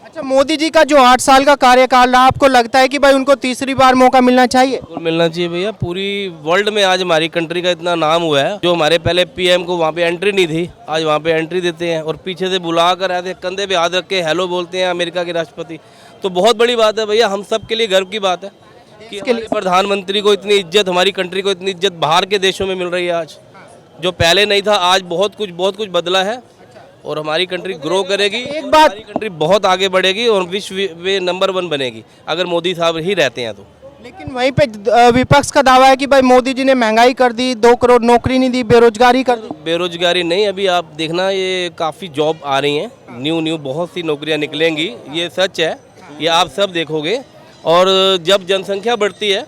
अच्छा, मोदी जी का जो 8 साल का कार्यकाल रहा, आपको लगता है कि भाई उनको तीसरी बार मौका मिलना चाहिए? बिल्कुल मिलना चाहिए भैया। पूरी वर्ल्ड में आज हमारी कंट्री का इतना नाम हुआ है, जो हमारे पहले पीएम को वहाँ पे एंट्री नहीं थी, आज वहाँ पे एंट्री देते हैं और पीछे से बुला कर ऐसे कंधे पे हाथ रख के हेलो बोलते हैं अमेरिका के राष्ट्रपति। तो बहुत बड़ी बात है भैया, हम सब के लिए गर्व की बात है कि हमारे प्रधानमंत्री को इतनी इज्जत, हमारी कंट्री को इतनी इज्जत बाहर के देशों में मिल रही है आज, जो पहले नहीं था। आज बहुत कुछ बदला है और हमारी कंट्री ग्रो करेगी। एक बात, हमारी कंट्री बहुत आगे बढ़ेगी और विश्व में नंबर 1 बनेगी अगर मोदी साहब ही रहते हैं तो। लेकिन वहीं पे विपक्ष का दावा है कि भाई मोदी जी ने महंगाई कर दी, 2 करोड़ नौकरी नहीं दी, बेरोजगारी कर दी। बेरोजगारी नहीं, अभी आप देखना ये काफ़ी जॉब आ रही हैं, न्यू बहुत सी नौकरियां निकलेंगी, ये सच है, ये आप सब देखोगे। और जब जनसंख्या बढ़ती है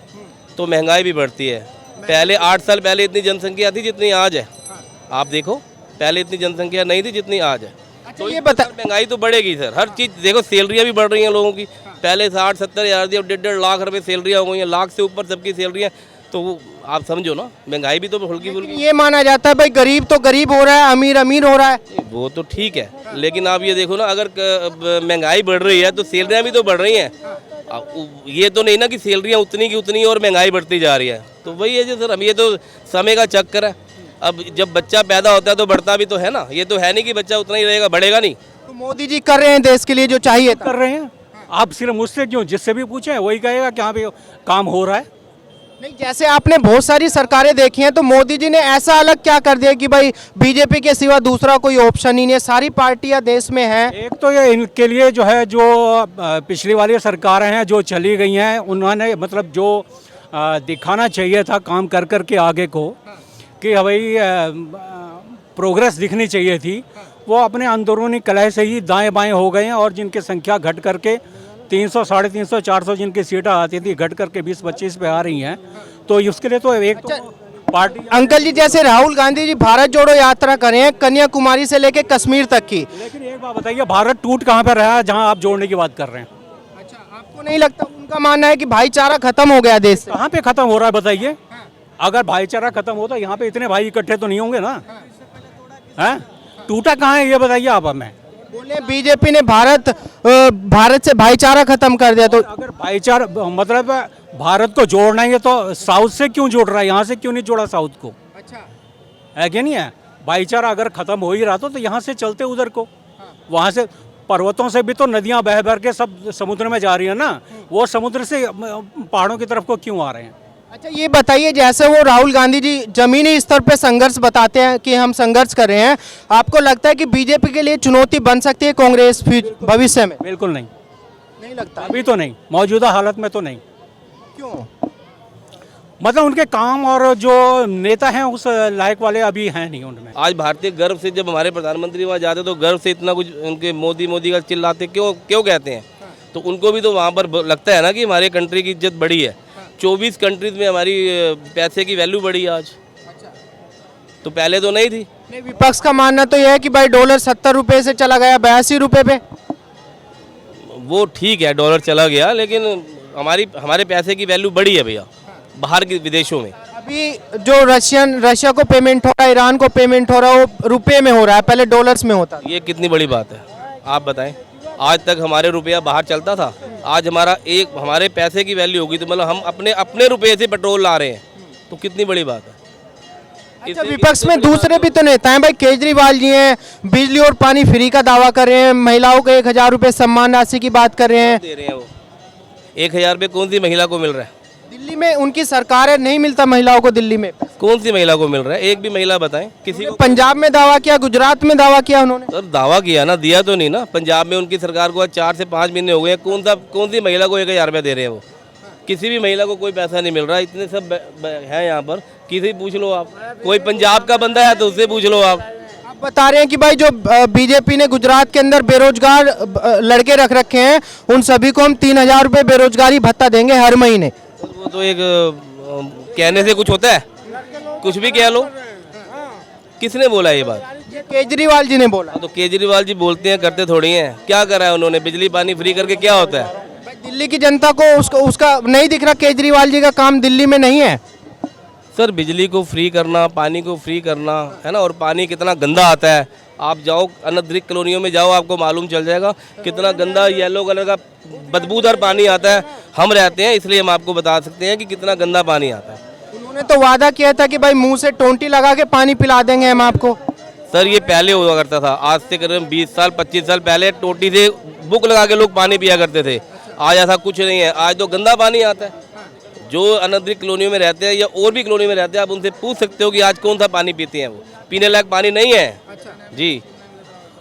तो महंगाई भी बढ़ती है। पहले 8 साल पहले इतनी जनसंख्या थी जितनी आज है, आप देखो, पहले इतनी जनसंख्या नहीं थी जितनी आज है। तो ये बता, महंगाई तो बढ़ेगी सर, हर चीज़ देखो, सैलरियाँ भी बढ़ रही हैं लोगों की। पहले 60-70 हज़ार थी, अब 1.5 लाख रुपए सैलरियाँ हो गई हैं, लाख से ऊपर सबकी सैलरियाँ। तो आप समझो ना, महंगाई भी तो हल्की फुल्की। ये माना जाता है भाई गरीब तो गरीब हो रहा है, अमीर अमीर हो रहा है। वो तो ठीक है, लेकिन आप ये देखो ना, अगर महंगाई बढ़ रही है तो सैलरियाँ भी तो बढ़ रही हैं। ये तो नहीं ना कि सैलरियाँ उतनी की उतनी और महंगाई बढ़ती जा रही है। तो वही है जो सर, अब ये तो समय का चक्कर है। अब जब बच्चा पैदा होता है तो बढ़ता भी तो है ना, ये तो है नहीं कि बच्चा उतना ही रहेगा, बढ़ेगा नहीं। तो मोदी जी कर रहे हैं देश के लिए जो चाहिए कर रहे हैं। आप सिर्फ मुझसे क्यों, जिससे भी पूछें वही कहेगा कि हाँ भाई काम हो रहा है। नहीं, जैसे आपने बहुत सारी सरकारें देखी हैं, तो मोदी जी ने ऐसा अलग क्या कर दिया कि भाई बीजेपी के सिवा दूसरा कोई ऑप्शन ही नहीं है, सारी पार्टियां देश में हैं। एक तो ये इनके लिए जो है, जो पिछली वाली सरकारें हैं जो चली गई हैं, उन्होंने मतलब जो दिखाना चाहिए था काम कर कर के आगे को, कि भाई प्रोग्रेस दिखनी चाहिए थी, वो अपने अंदरूनी कलह से ही दाएं बाएं हो गए हैं। और जिनकी संख्या घट करके 300, 350, 400 जिनकी सीटें आती थी, घट करके 20-25 पे आ रही हैं। तो उसके लिए तो एक तो पार्टी। अंकल जी, जैसे राहुल गांधी जी भारत जोड़ो यात्रा करें हैं कन्याकुमारी से लेकर कश्मीर तक की, लेकिन एक बात बताइए, भारत टूट कहाँ पर रहा है जहाँ आप जोड़ने की बात कर रहे हैं? अच्छा, आपको नहीं लगता? उनका मानना है कि भाईचारा खत्म हो गया देश से। कहाँ पे खत्म हो रहा है बताइए? अगर भाईचारा खत्म होता, यहाँ पे इतने भाई इकट्ठे तो नहीं होंगे ना। हैं? टूटा कहाँ है ये बताइए आप हमें। बोले बीजेपी ने भारत से भाईचारा खत्म कर दिया। तो अगर भाईचारा मतलब भारत को जोड़ना है तो साउथ से क्यों जोड़ रहा है, यहाँ से क्यों नहीं जोड़ा साउथ को? अच्छा, है कि नहीं है? भाईचारा अगर खत्म हो ही रहा तो यहाँ से चलते उधर को, वहाँ से पर्वतों से भी तो नदियाँ बह बह के सब समुद्र में जा रही है ना, वो समुद्र से पहाड़ों की तरफ को क्यों आ रहे हैं? अच्छा, ये बताइए, जैसे वो राहुल गांधी जी जमीनी स्तर पे संघर्ष बताते हैं कि हम संघर्ष कर रहे हैं, आपको लगता है कि बीजेपी के लिए चुनौती बन सकती है कांग्रेस भविष्य में? बिल्कुल नहीं, नहीं लगता? अभी तो नहीं, मौजूदा हालत में तो नहीं। क्यों? मतलब उनके काम और जो नेता हैं उस लायक वाले अभी हैं नहीं उनमें। आज भारतीय गर्व से, जब हमारे प्रधानमंत्री वहाँ जाते तो गर्व से इतना कुछ उनके मोदी का चिल्लाते क्यों कहते हैं? तो उनको भी तो वहाँ पर लगता है ना कि हमारे कंट्री की इज्जत बढ़ी है। 24 कंट्रीज में हमारी पैसे की वैल्यू बढ़ी आज, तो पहले तो नहीं थी। नहीं, विपक्ष का मानना तो यह है कि भाई डॉलर 70 रुपये से चला गया 82 रुपये पे। वो ठीक है, डॉलर चला गया, लेकिन हमारे पैसे की वैल्यू बढ़ी है भैया बाहर के विदेशों में। अभी जो रशिया को पेमेंट हो रहा है, ईरान को पेमेंट हो रहा है, वो रुपये में हो रहा है, पहले डॉलर्स में होता। ये कितनी बड़ी बात है आप बताएं? आज तक हमारे रुपया बाहर चलता था, आज हमारे पैसे की वैल्यू होगी, तो मतलब हम अपने रुपये से पेट्रोल ला रहे हैं, तो कितनी बड़ी बात है। अच्छा, विपक्ष में दूसरे भी तो नेता हैं भाई, केजरीवाल जी हैं, बिजली और पानी फ्री का दावा कर रहे हैं, महिलाओं को 1000 रुपये सम्मान राशि की बात कर रहे हैं। दे रहे हैं वो 1000 रुपये कौन सी महिला को मिल रहा है? दिल्ली में उनकी सरकार है, नहीं मिलता महिलाओं को दिल्ली में। कौन सी महिला को मिल रहा है? एक भी महिला बताएं किसी को। पंजाब में दावा किया, गुजरात में दावा किया उन्होंने। सर दावा किया ना, दिया तो नहीं ना। पंजाब में उनकी सरकार को आज 4 से 5 महीने हो गए, कौन सी महिला को 1000 रुपया दे रहे हैं वो? किसी भी महिला को कोई पैसा नहीं मिल रहा। इतने सब है यहाँ पर, किसी पूछ लो आप, कोई पंजाब का बंदा है तो उससे पूछ लो आप। बता रहे हैं कि भाई जो बीजेपी ने गुजरात के अंदर बेरोजगार लड़के रख रखे हैं, उन सभी को हम 3000 रुपये बेरोजगारी भत्ता देंगे हर महीने। वो तो एक कहने से कुछ होता है, कुछ भी कह लो। किसने बोला ये बात? केजरीवाल जी ने बोला। तो केजरीवाल जी बोलते हैं, करते थोड़ी हैं। क्या करा है उन्होंने? बिजली पानी फ्री करके क्या होता है? दिल्ली की जनता को उसका नहीं दिख रहा? केजरीवाल जी का काम दिल्ली में नहीं है सर? बिजली को फ्री करना, पानी को फ्री करना है ना, और पानी कितना गंदा आता है। आप जाओ अनधिकृत कॉलोनियों में जाओ, आपको मालूम चल जाएगा कितना गंदा येलो कलर का बदबूदार पानी आता है। हम रहते हैं इसलिए हम आपको बता सकते हैं कि कितना गंदा पानी आता है। उन्होंने तो वादा किया था कि भाई मुंह से टोंटी लगा के पानी पिला देंगे हम आपको। सर ये पहले हुआ करता था, आज से करीब 20 साल 25 साल पहले टोटी से बुक लगा के लोग पानी पिया करते थे। आज ऐसा कुछ नहीं है, आज तो गंदा पानी आता है। जो अनधिकृत कॉलोनियों में रहते हैं या और भी कॉलोनी में रहते हैं, आप उनसे पूछ सकते हो कि आज कौन सा पानी पीते हैं। वो पीने लायक पानी नहीं है जी,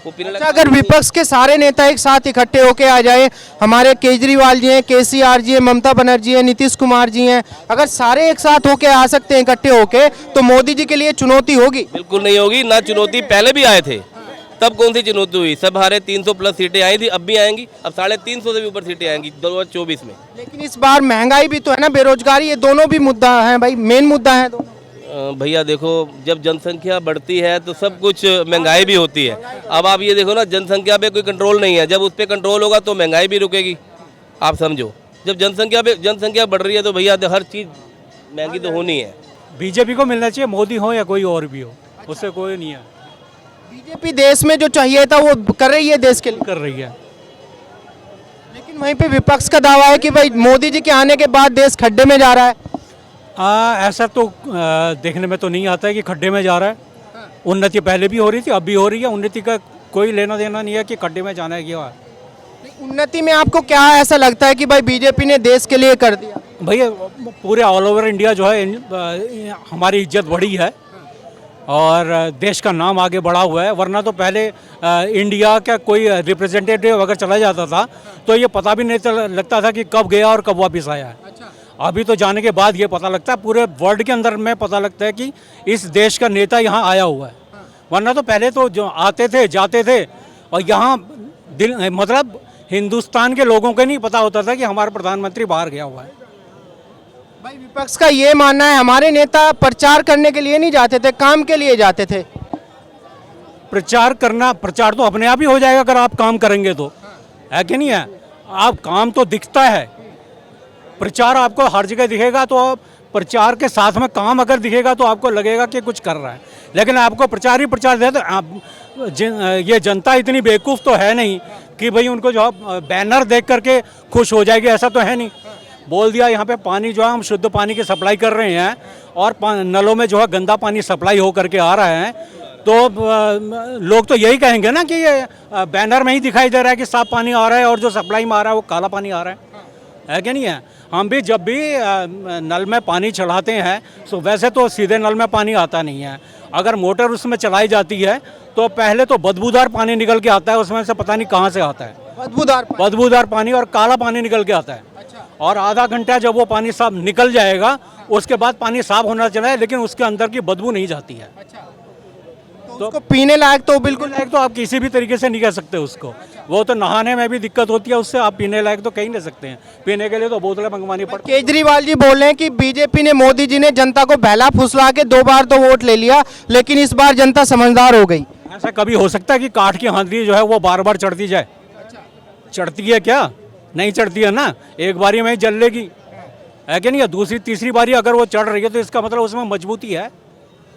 वो पीने लायक। अगर विपक्ष के सारे नेता एक साथ इकट्ठे होके आ जाए, हमारे केजरीवाल जी हैं, केसीआर जी हैं, ममता बनर्जी हैं, नीतीश कुमार जी हैं, अगर सारे एक साथ होके आ सकते हैं इकट्ठे होके, तो मोदी जी के लिए चुनौती होगी? बिल्कुल नहीं होगी ना, चुनौती पहले भी आए थे, तब कौन सी चुनौती हुई? सब हारे 300 प्लस सीटें आई थी, अब भी आएंगी, अब 350 से भी ऊपर सीटें आएंगी 2024 में। लेकिन इस बार महंगाई भी तो है ना, बेरोजगारी, ये दोनों भी मुद्दा है भाई, मेन मुद्दा है दोनों। भैया देखो, जब जनसंख्या बढ़ती है तो सब कुछ महंगाई भी होती है। अब आप ये देखो ना, जनसंख्या पे कोई कंट्रोल नहीं है, जब उस पर कंट्रोल होगा तो महंगाई भी रुकेगी। आप समझो, जब जनसंख्या बढ़ रही है तो भैया हर चीज़ महंगी तो होनी है। बीजेपी को मिलना चाहिए, मोदी हो या कोई और भी हो, उससे कोई नहीं है। बीजेपी देश में जो चाहिए था वो कर रही है, देश के लिए कर रही है। लेकिन वहीं पे विपक्ष का दावा है कि भाई मोदी जी के आने के बाद देश खड्डे में जा रहा है। ऐसा तो देखने में तो नहीं आता है कि खड्डे में जा रहा है। उन्नति पहले भी हो रही थी, अब भी हो रही है। उन्नति का कोई लेना देना नहीं है कि खड्डे में जाना है क्या है। उन्नति में आपको क्या ऐसा लगता है कि भाई बीजेपी ने देश के लिए कर दिया? भैया पूरे ऑल ओवर इंडिया जो है हमारी इज्जत बढ़ी है और देश का नाम आगे बढ़ा हुआ है। वरना तो पहले इंडिया का कोई रिप्रेजेंटेटिव अगर चला जाता था तो ये पता भी नहीं लगता था कि कब गया और कब वापस आया है। अभी तो जाने के बाद ये पता लगता है, पूरे वर्ल्ड के अंदर में पता लगता है कि इस देश का नेता यहाँ आया हुआ है। वरना तो पहले तो जो आते थे जाते थे और यहाँ मतलब हिंदुस्तान के लोगों को नहीं पता होता था कि हमारा प्रधानमंत्री बाहर गया हुआ है। भाई विपक्ष का ये मानना है हमारे नेता प्रचार करने के लिए नहीं जाते थे, काम के लिए जाते थे। प्रचार तो अपने आप ही हो जाएगा अगर आप काम करेंगे तो, है कि नहीं है? आप काम तो दिखता है, प्रचार आपको हर जगह दिखेगा, तो प्रचार के साथ में काम अगर दिखेगा तो आपको लगेगा कि कुछ कर रहा है। लेकिन आपको प्रचार ही प्रचार दे तो ये जनता इतनी बेवकूफ़ तो है नहीं कि भाई उनको जो बैनर देख करके खुश हो जाएगी, ऐसा तो है नहीं। बोल दिया यहाँ पे पानी जो है हम शुद्ध पानी की सप्लाई कर रहे हैं और नलों में जो है गंदा पानी सप्लाई हो करके आ रहा है, तो लोग तो यही कहेंगे ना कि ये बैनर में ही दिखाई दे रहा है कि साफ पानी आ रहा है और जो सप्लाई में आ रहा है वो काला पानी आ रहा है कि नहीं है? हम भी जब भी नल में पानी चढ़ाते हैं तो वैसे तो सीधे नल में पानी आता नहीं है। अगर मोटर उसमें चलाई जाती है तो पहले तो बदबूदार पानी निकल के आता है, उसमें से पता नहीं कहाँ से आता है बदबूदार पानी और काला पानी निकल के आता है। और आधा घंटा जब वो पानी साफ निकल जाएगा उसके बाद पानी साफ होना चाहिए, लेकिन उसके अंदर की बदबू नहीं जाती है। तो उसको पीने लायक तो बिल्कुल लायक तो आप किसी भी तरीके से नहीं कह सकते उसको। वो तो नहाने में भी दिक्कत होती है उससे, आप पीने लायक तो कह ही नहीं सकते हैं। पीने के लिए तो बोतलें मंगवानी पड़ती। केजरीवाल जी बोल रहे हैं कि बीजेपी ने, मोदी जी ने जनता को बहला फुसला के 2 बार तो वोट ले लिया, लेकिन इस बार जनता समझदार हो गई। ऐसा कभी हो सकता है कि काठ की हांडी जो है वो बार बार चढ़ती जाए? चढ़ती है क्या? नहीं चढ़ती है ना, एक बारी में ही जल लेगी, है कि नहीं? दूसरी तीसरी बारी अगर वो चढ़ रही है तो इसका मतलब उसमें मजबूती है।